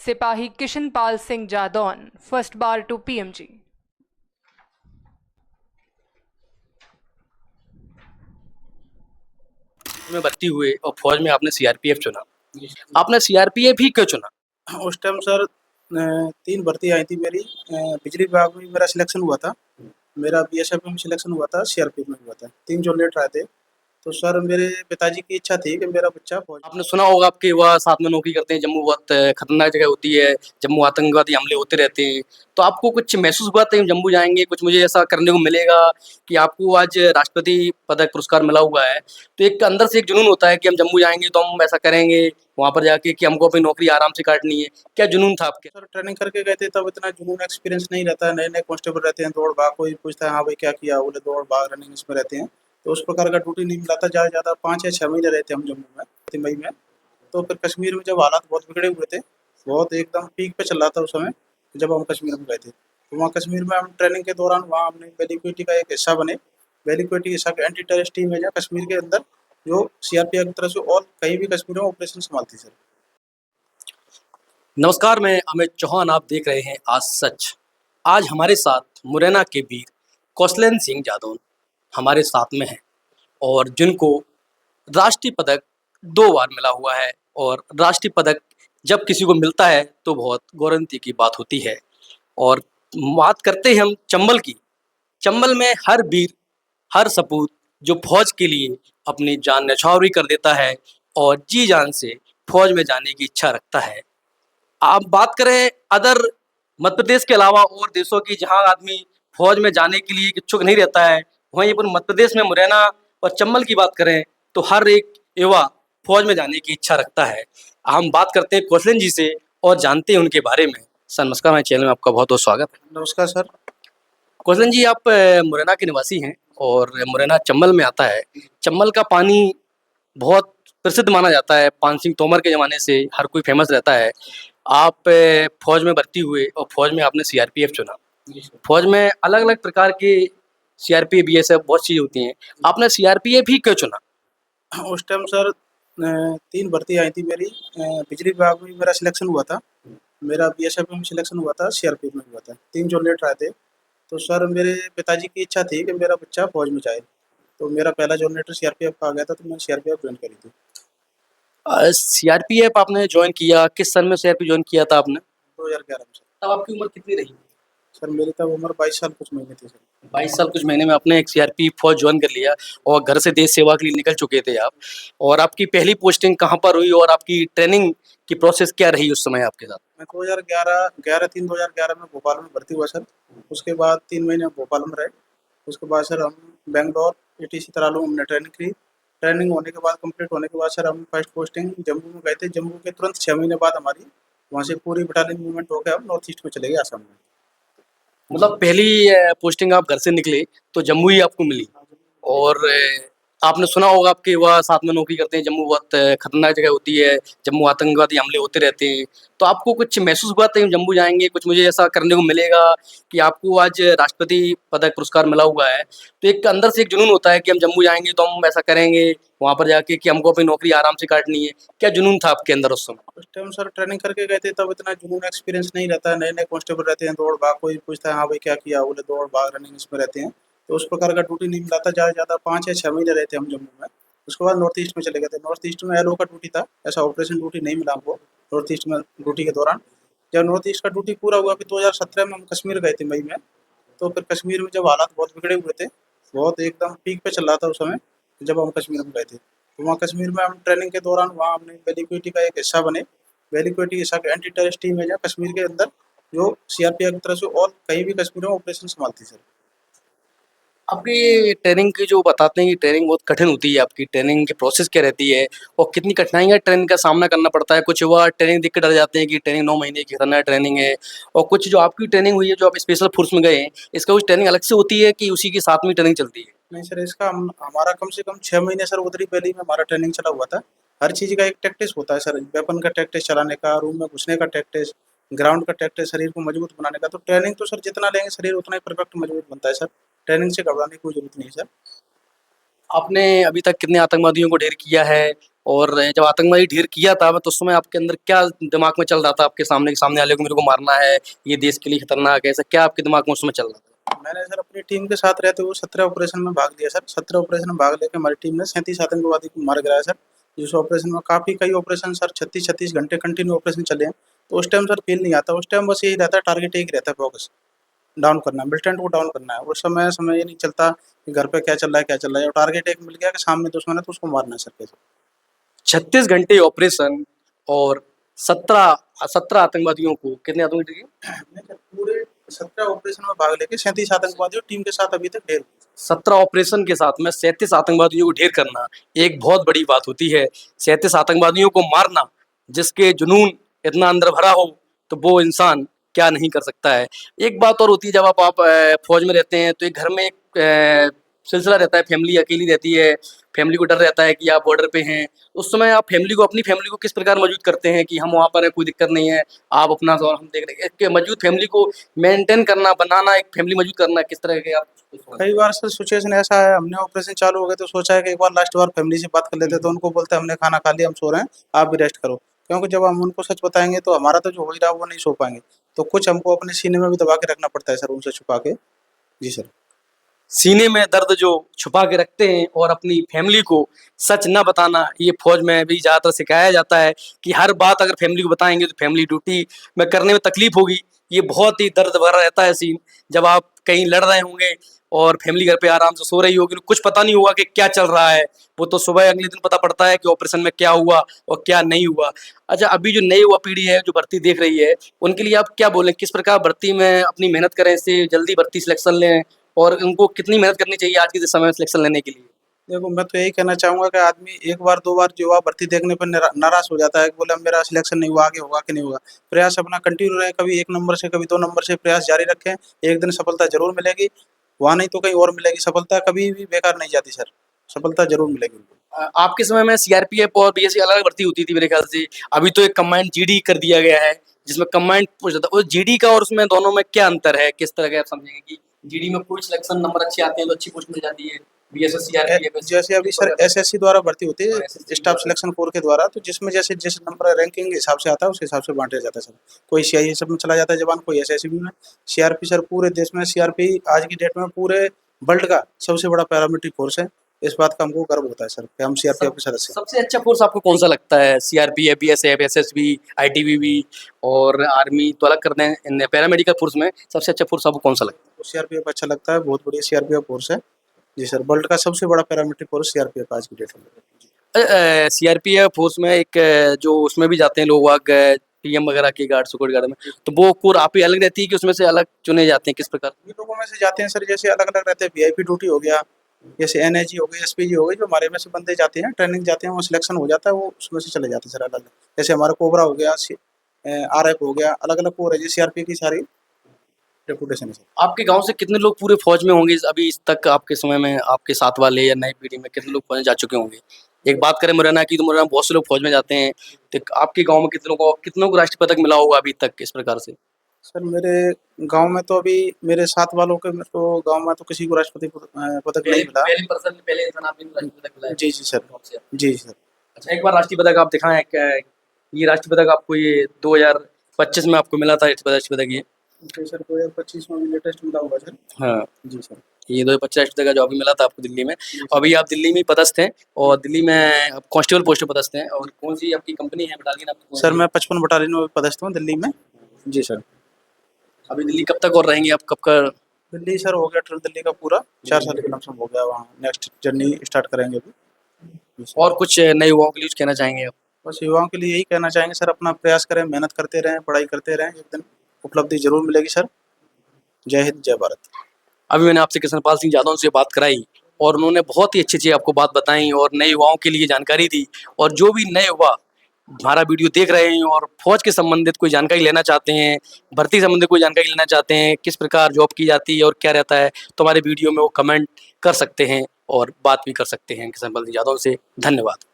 सिपाही किशनपाल सिंह जादौन, फर्स्ट बार to PMG. में भर्ती हुए और फौज में आपने सीआरपीएफ चुना। जी। आपने सीआरपीएफ ही क्यों चुना? उस टाइम सर 3 भर्ती आई थी मेरी। बिजली विभाग में मेरा सिलेक्शन हुआ था, मेरा बीएसएफ में सिलेक्शन हुआ था, सीआरपीएफ में हुआ था। 3 जो लेटर आए थे। तो सर मेरे पिताजी की इच्छा थी कि मेरा बच्चा फौज। आपने सुना होगा आपके युवा साथ में नौकरी करते हैं, जम्मू बहुत खतरनाक जगह होती है, जम्मू आतंकवादी हमले होते रहते हैं। तो आपको कुछ महसूस हुआ था कि जम्मू जाएँगे, कुछ मुझे ऐसा करने को मिलेगा कि आपको आज राष्ट्रपति पदक पुरस्कार मिला हुआ है, तो एक अंदर से एक जुनून होता है कि हम जम्मू जाएँगे तो हम ऐसा करेंगे, वहाँ पर जाके कि हमको अपनी नौकरी आराम से काटनी है। क्या जुनून था आपके? सर ट्रेनिंग करके गए थे तब इतना जुनून एक्सपीरियंस नहीं रहता है, नए-नए कांस्टेबल रहते हैं, दौड़-भाग कोई पूछता है हाँ भाई क्या किया? बोले दौड़-भाग रनिंग इसमें रहते हैं। तो उस प्रकार का ड्यूटी नहीं मिला था, ज़्यादा से ज़्यादा 5 या 6 महीने रहे थे हम जम्मू में, मई में। तो फिर कश्मीर में जब हालात बहुत बिगड़े हुए थे, बहुत एकदम पीक पे चल रहा था उस समय, जब हम कश्मीर में गए थे। तो वहाँ कश्मीर में हम ट्रेनिंग के दौरान वहाँ हमने वेलिक्विटी का एक हिस्सा बने। वेलिक्विटी हिस्सा एंटी टेररिस्ट टीम है जहाँ कश्मीर के अंदर, जो सीआरपीएफ की तरफ से और कहीं भी कश्मीर में ऑपरेशन संभालती सर। नमस्कार, मैं अमित चौहान, आप देख रहे हैं आज सच। आज हमारे साथ मुरैना के वीर कौशलेंद्र सिंह जादौन हमारे साथ में हैं और जिनको राष्ट्रीय पदक 2 बार मिला हुआ है और राष्ट्रीय पदक जब किसी को मिलता है तो बहुत गौरवंती की बात होती है। और बात करते हैं हम चंबल की। चंबल में हर वीर, हर सपूत जो फौज के लिए अपनी जान न्यौछावर कर देता है और जी जान से फौज में जाने की इच्छा रखता है। आप बात करें अदर मध्य प्रदेश के अलावा और देशों की जहाँ आदमी फौज में जाने के लिए इच्छुक नहीं रहता है, वहीं पर मध्य प्रदेश में मुरैना और चंबल की बात करें तो हर एक युवा फौज में जाने की इच्छा रखता है। हम बात करते हैं कौशलेंद्र जी से और जानते हैं उनके बारे में। सर नमस्कार, मेरे चैनल में आपका बहुत बहुत स्वागत है। नमस्कार सर। कौशलेंद्र जी, आप मुरैना के निवासी हैं और मुरैना चंबल में आता है। चंबल का पानी बहुत प्रसिद्ध माना जाता है, पान सिंह तोमर के ज़माने से हर कोई फेमस रहता है। आप फौज में भर्ती हुए और फौज में आपने सीआरपीएफ चुना। जी सर। फौज में अलग-अलग प्रकार के सीआरपीएफ, बीएसएफ बहुत चीज़ें होती हैं। आपने सीआरपीएफ ही क्यों चुना? उस टाइम सर 3 भर्ती आई थी मेरी। बिजली विभाग में मेरा सिलेक्शन हुआ था, मेरा बीएसएफ में सिलेक्शन हुआ था, सीआरपीएफ में हुआ था। 3 जो लेटर आए थे। तो सर मेरे पिताजी की इच्छा थी कि मेरा बच्चा फौज में जाए। तो मेरा पहला जो लेटर सीआरपीएफ का आ गया था, तो मैंने सीआरपीएफ जॉइन करी थी। सीआरपीएफ आपने जॉइन किया, किस सन में सीआरपीएफ जॉइन किया था आपने? 2011 में सर। तब आपकी उम्र कितनी रही? सर मेरी तब उम्र 22 साल कुछ महीने थी सर। 22 साल कुछ महीने में आपने एक सीआरपीएफ फौज जॉइन कर लिया और घर से देश सेवा के लिए निकल चुके थे आप। और आपकी पहली पोस्टिंग कहाँ पर हुई और आपकी ट्रेनिंग की प्रोसेस क्या रही उस समय आपके साथ? मैं 2011 में भोपाल में भर्ती हुआ सर। उसके बाद 3 महीने भोपाल में रहे। उसके बाद सर हम बैंगलोर एटीसी तरालू हमने ट्रेनिंग की। ट्रेनिंग होने के बाद, कंप्लीट होने के बाद सर हम फर्स्ट पोस्टिंग जम्मू में गए थे। जम्मू के तुरंत 6 महीने बाद हमारी वहाँ से पूरी बटालियन मूवमेंट होकर हम नॉर्थ ईस्ट में चले गए, असम में। मतलब पहली पोस्टिंग आप घर से निकले तो जम्मू ही आपको मिली। और आपने सुना होगा आपके युवा साथ में नौकरी करते हैं, जम्मू बहुत खतरनाक जगह होती है, जम्मू आतंकवादी हमले होते रहते हैं। तो आपको कुछ महसूस हुआ था कि हम जम्मू जाएँगे, कुछ मुझे ऐसा करने को मिलेगा कि आपको आज राष्ट्रपति पदक पुरस्कार मिला हुआ है, तो एक अंदर से एक जुनून होता है कि हम जम्मू जाएँगे तो हम ऐसा करेंगे, वहाँ पर जाके कि हमको अपनी नौकरी आराम से काटनी है। क्या जुनून था आपके अंदर उस समय? उस टाइम सर ट्रेनिंग करके गए थे तब इतना जुनून एक्सपीरियंस नहीं रहता है, नए-नए कांस्टेबल रहते हैं, दौड़-भाग कोई पूछता है हाँ भाई क्या किया? बोले दौड़-भाग रनिंग इसमें रहते हैं। तो उस प्रकार का ड्यूटी नहीं मिला था, ज़्यादा से ज़्यादा 5 या 6 महीने रहे थे हम जम्मू में। उसके बाद नॉर्थ ईस्ट में चले गए थे। नॉर्थ ईस्ट में एलओ का ड्यूटी था, ऐसा ऑपरेशन ड्यूटी नहीं मिला हमको नॉर्थ ईस्ट में ड्यूटी के दौरान। जब नॉर्थ ईस्ट का ड्यूटी पूरा हुआ फिर 2017 में हम कश्मीर गए थे, मई में। तो फिर कश्मीर में जब हालात बहुत बिगड़े हुए थे, बहुत एकदम पीक पे चल रहा था उस समय, जब हम कश्मीर में गए थे। तो वहाँ कश्मीर में हम ट्रेनिंग के दौरान वहाँ हमने वेलिक्विटी का एक हिस्सा बने। वेलिक्विटी हिस्सा के एंटी टेररिस्ट टीम है जहाँ कश्मीर के अंदर, जो सीआरपीएफ की तरफ से और कहीं भी कश्मीर में ऑपरेशन संभालती सर। आपकी ट्रेनिंग की जो बताते हैं कि ट्रेनिंग बहुत कठिन होती है, आपकी ट्रेनिंग की प्रोसेस क्या रहती है और कितनी कठिनाइयाँ ट्रेनिंग का सामना करना पड़ता है? कुछ युवा ट्रेनिंग देख के डर जाते हैं कि ट्रेनिंग 9 महीने की खतरनाक ट्रेनिंग है, और कुछ जो आपकी ट्रेनिंग हुई है, जो आप स्पेशल फोर्स में गए हैं, इसका कुछ ट्रेनिंग अलग से होती है कि उसी के साथ में ट्रेनिंग चलती है? नहीं सर, इसका हमारा कम से कम 6 महीने सर उधर ही वैली में हमारा ट्रेनिंग चला हुआ था। हर चीज़ का एक टैक्टिस होता है सर, वेपन का टैक्टिस चलाने का, रूम में घुसने का टैक्टिस, ग्राउंड का टैक्टिस, शरीर को मजबूत बनाने का। तो ट्रेनिंग तो सर जितना लेंगे शरीर उतना ही परफेक्ट मजबूत बनता है सर। ट्रेनिंग से घबराने की कोई ज़रूरत नहीं है सर। आपने अभी तक कितने आतंकवादियों को ढेर किया है? और जब आतंकवादी ढेर किया था तो उस समय आपके अंदर क्या दिमाग में चल रहा था? आपके सामने वाले को मेरे को मारना है, ये देश के लिए खतरनाक है, ऐसा क्या आपके दिमाग में उस समय चल रहा था? मैंने सर अपनी टीम के साथ रहते हुए 17 ऑपरेशन में भाग लिया सर। 17 ऑपरेशन में भाग लेके हमारी टीम ने 37 आतंकवादी को मार गिराया सर। जिस ऑपरेशन में काफ़ी कई ऑपरेशन सर 36-36 घंटे कंटिन्यू ऑपरेशन चले हैं। तो उस टाइम सर फील नहीं आता, उस टाइम बस यही रहता है, टारगेट एक ही रहता है, फोकस डाउन करना है, मिलिटेंट को डाउन करना है। उस समय ये नहीं चलता कि घर पे क्या चल रहा है क्या चल रहा है। और टारगेट एक मिल गया कि सामने दुश्मन है तो उसको मारना है सर कैसे। 36 घंटे ऑपरेशन और 17 आतंकवादियों को, कितने आतंकवादी थे? नहीं सर, पूरे 17 ऑपरेशन में भाग लेके 37 आतंकवादियों टीम के साथ अभी तक ढेर हुए। 17 ऑपरेशन के साथ में 37 आतंकवादियों को ढेर करना एक बहुत बड़ी बात होती है। 37 आतंकवादियों को मारना, जिसके जुनून इतना अंदर भरा हो तो वो इंसान क्या नहीं कर सकता है। एक बात और होती है, जब आप फौज में रहते हैं तो एक घर में एक सिलसिला रहता है, फैमिली अकेली रहती है, फैमिली को डर रहता है कि आप बॉर्डर पे हैं। उस समय आप अपनी फैमिली को किस प्रकार मौजूद करते हैं कि हम वहाँ पर हैं, कोई दिक्कत नहीं है, आप अपना और हम देख रहे हैं। एक मौजूद फैमिली को मेंटेन करना, बनाना, एक फैमिली मौजूद करना, किस तरह के आप? कई बार सर सिचुएशन ऐसा है, हमने ऑपरेशन चालू हो गए तो सोचा है कि एक बार लास्ट बार फैमिली से बात कर लेते हैं, तो उनको बोलते हैं हमने खाना खा लिया, हम सो रहे हैं, आप भी रेस्ट करो। क्योंकि जब हम उनको सच बताएंगे तो हमारा तो जो हो ही रहा है वो नहीं सो पाएंगे। तो कुछ हमको अपने सीने में भी दबा के रखना पड़ता है सर, उनसे छुपा के। जी सर। सीने में दर्द जो छुपा के रखते हैं और अपनी फैमिली को सच न बताना, ये फौज में भी ज़्यादातर सिखाया जाता है कि हर बात अगर फैमिली को बताएंगे तो फैमिली ड्यूटी में करने में तकलीफ होगी। ये बहुत ही दर्द भरा रहता है सीन, जब आप कहीं लड़ रहे होंगे और फैमिली घर पे आराम से सो रही होगी, कुछ पता नहीं होगा कि क्या चल रहा है। वो तो सुबह अगले दिन पता पड़ता है कि ऑपरेशन में क्या हुआ और क्या नहीं हुआ। अच्छा, अभी जो नई युवा पीढ़ी है जो भर्ती देख रही है, उनके लिए आप क्या बोलें? किस प्रकार भर्ती में अपनी मेहनत करें, इससे जल्दी भर्ती सिलेक्शन लें, और उनको कितनी मेहनत करनी चाहिए आज के समय में सिलेक्शन लेने के लिए? देखो, मैं तो यही कहना चाहूँगा कि आदमी एक बार 2 बार युवा भर्ती देखने पर नाराज़ हो जाता है कि बोले अब मेरा सिलेक्शन नहीं हुआ, आगे होगा कि नहीं होगा। प्रयास अपना कंटिन्यू रहे, कभी 1 नंबर से कभी 2 नंबर से प्रयास जारी रखें, एक दिन सफलता ज़रूर मिलेगी। वहाँ नहीं तो कहीं और मिलेगी। सफलता कभी भी बेकार नहीं जाती सर, सफलता ज़रूर मिलेगी उनको। आपके समय में सीआरपीएफ और बीएसएफ अलग भर्ती होती थी मेरे ख्याल से। अभी तो एक कंबाइंड जीडी कर दिया गया है, जिसमें कंबाइंड पूछ जाता है। उस जीडी का और उसमें दोनों में क्या अंतर है? किस तरह के आप समझेंगे कि जीडी में कोई सिलेक्शन नंबर अच्छे आते हैं तो अच्छी पोस्ट मिल जाती है, बीएसएफ सीआरपीएफ जैसे अभी सर एसएससी द्वारा भर्ती होती है, स्टाफ सिलेक्शन कोर के द्वारा, तो जिसमें जैसे जिस नंबर रैंकिंग के हिसाब से आता है उस हिसाब से बांटा जाता है सर। कोई सीआईएसएफ में चला जाता है जवान, कोई एसएसबी में। सीआरपी सर पूरे देश में, सीआरपी आज की डेट में पूरे वर्ल्ड का सबसे बड़ा पैरामिलिट्री फोर्स है। इस बात का हमको गर्व होता है सर कि हम सीआरपीएफ के सदस्य हैं। सबसे अच्छा फोर्स आपको कौन सा लगता है? सीआरपीएफ, बीएसएफ, एसएसबी, आईटीबीपी और आर्मी तो अलग कर दें, इन पैरामेडिकल फोर्स में सबसे अच्छा फोर्स आपको कौन सा लगता है? सीआरपीएफ अच्छा लगता है, बहुत बढ़िया सीआरपीएफ फोर्स है। जी सर, वर्ल्ड का सबसे बड़ा पैरामिलिट्री फोर्स सीआरपीएफ आज की डेट में। सीआरपीएफ फोर्स में एक जो उसमें भी जाते हैं लोग वाग, पीएम वगैरह की गार्ड, सिक्योरिटी गार्ड में, तो वो कोर आप ही अलग रहती है कि उसमें से अलग चुने जाते हैं, किस प्रकार? ये लोगों में से जाते हैं सर, जैसे अलग अलग रहते हैं। वीआईपी ड्यूटी हो गया, जैसे एनआईजी हो गई, एसपीजी हो गई, जो हमारे में से बंदे जाते हैं, ट्रेनिंग जाते हैं, वो सिलेक्शन हो जाता है, वो उसमें से चले जाते हैं सर अलग अलग। जैसे हमारा कोबरा हो गया, आरएफ हो गया, अलग अलग कोर है जी। सीआरपी की सारी रेपुटेशन है सर। आपके गांव से कितने लोग पूरे फौज में होंगे अभी इस तक? आपके समय में आपके साथ वाले या नई पीढ़ी में कितने लोग फौज में जा चुके होंगे? एक बात करें मुरैना की, तो मुरैना में बहुत से लोग फौज में जाते हैं, तो आपके गांव में कितनों को राष्ट्रीय पदक मिला होगा अभी तक इस प्रकार से? सर मेरे गांव में तो अभी मेरे साथ वालों के में तो गांव में तो किसी को राष्ट्रपति पदक नहीं मिला। पहले इंसान आपने राष्ट्रीय पदक मिला है। जी जी सर। जी सर। अच्छा, एक बार राष्ट्रीय पदक आप दिखाएं क्या? ये राष्ट्रीय पदक आपको ये 2025 में आपको मिला था राष्ट्रीय पदक ये? जी सर, 2025 में लेटेस्ट मिला होगा सर। हाँ, जी सर। ये 2025 राष्ट्रीय पदक का जो अभी मिला था आपको दिल्ली में। अभी आप दिल्ली में ही पदस्थ हैं और दिल्ली में आप कांस्टेबल पोस्ट पे पदस्थ हैं। और कौन सी आपकी कंपनी है, बटालियन आपकी? सर मैं 55 बटालियन में पदस्थ हूँ दिल्ली में। जी सर। अभी दिल्ली कब तक और रहेंगे आप, कब का? दिल्ली सर हो गया ट्रिप दिल्ली का पूरा, 4 साल के लमसम हो गया। वहाँ नेक्स्ट जर्नी स्टार्ट करेंगे अभी। और कुछ नए युवाओं के लिए कुछ कहना चाहेंगे आप? बस युवाओं के लिए यही कहना चाहेंगे सर, अपना प्रयास करें, मेहनत करते रहें, पढ़ाई करते रहें, एक दिन उपलब्धि जरूर मिलेगी सर। जय हिंद, जय भारत। अभी मैंने आपसे कृष्णपाल सिंह जादौन से बात कराई और उन्होंने बहुत ही अच्छी आपको बात बताई और नए युवाओं के लिए जानकारी दी। और जो भी नए युवा हमारा वीडियो देख रहे हैं और फौज के संबंधित कोई जानकारी लेना चाहते हैं, भर्ती संबंधित कोई जानकारी लेना चाहते हैं, किस प्रकार जॉब की जाती है और क्या रहता है, तो हमारे वीडियो में वो कमेंट कर सकते हैं और बात भी कर सकते हैं कृष्णपाल सिंह जादौन से। धन्यवाद।